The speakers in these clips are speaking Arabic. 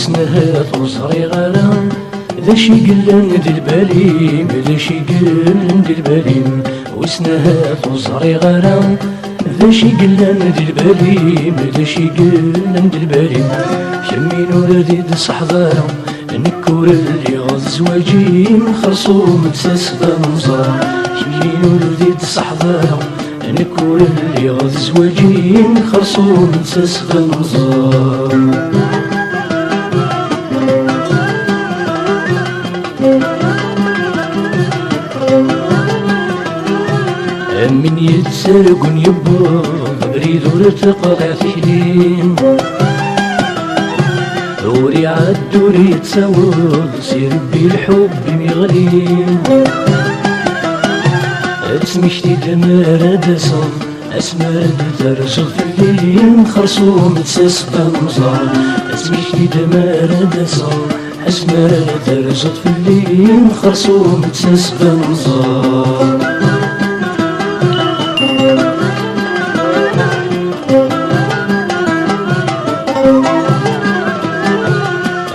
وسنها توصري غرام ذا شي قلن دي الباليم ذا شي قلن دي الباليم وسنها توصري غرام ذا شي قلن دي الباليم ذا شي قلن دي الباليم كمين ولدي دي صحضارة نكور اللي غزواجين خرصوم تساسبا مزار كمين ولدي دي صحضارة نكور اللي غزواجين خرصوم تساسبا مزار من يتسرقون يبوض بريد ورتقطع تحليم وري عد وري يتساوض سير بالحب مغليم تسمشتي دمار دسم اسمر ترصد في الليل خرصوم تساسبا مزار تسمشتي دمار دسم اسمر ترصد في الليل خرصوم تساسبا مزار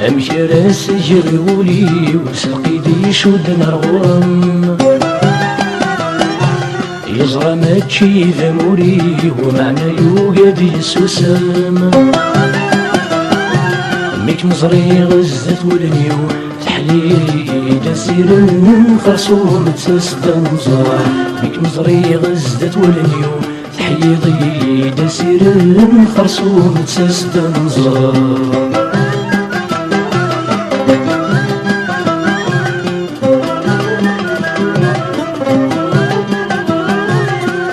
امشي راس جرولي وسلقي دي شود نرغم يزرى ماتشي ذموري ومعنى يوجد يسوسم ميك مزري غزت ولنيو تحليلي دسير خرصوم تساسبا مزار ميك مزري غزت ولنيو تحيضي دسير خرصوم تساسبا مزار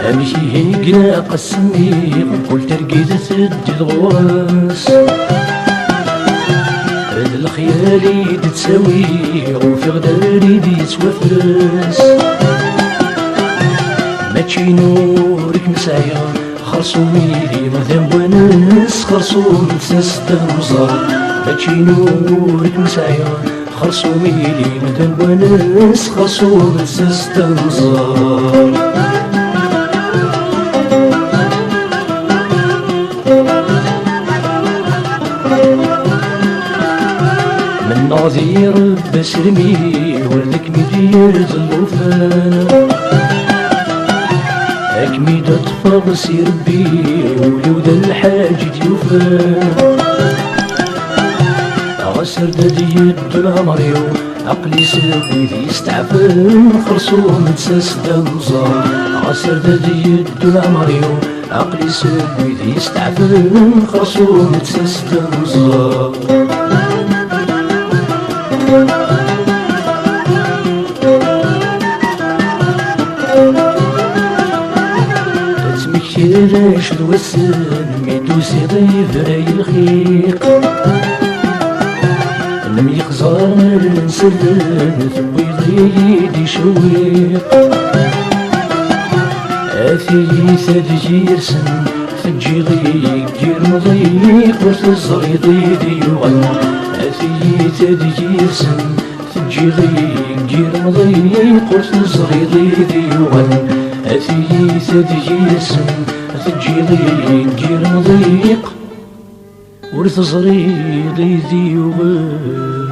امشي هيقنا قسمي قلت رقيت سد الغواس هاد الخيالي تساوي وفي غداري دي توفرس ماشي نورك مسايا خرصومي لي مذنب وناس خرصوم تساسبا مزار ماشي نورك مسايا خرصومي لي مذنب وناس خرصوم تساسبا مزار من نظير بسرمي ولك مدير ظلوفان أكمي تطفغ سير بي ولود الحاج ديوفان غسر دادي الدنيا مريو عقلي ساقي ذي يستعفن خرصوم تساسبا مزار غسر دادي الدنيا مريو عقلي ساقي ذي يستعفن خرصوم تساسبا مزار تسمكيراش الوسن ميدوسي ضيف راي الخيق نمي خزان نسلن ثبي ضيدي شويق اثي ثدجي يرسن ثجي ضيق جير مضيق وتزري ضيدي يغن اثي ثدجي يرسن ثجي ضيق جير مضيق وتزري ضيدي يغن اثي ثدجي يرسن ثجي ضيق جير مضيق ورث صريدي ذي يغن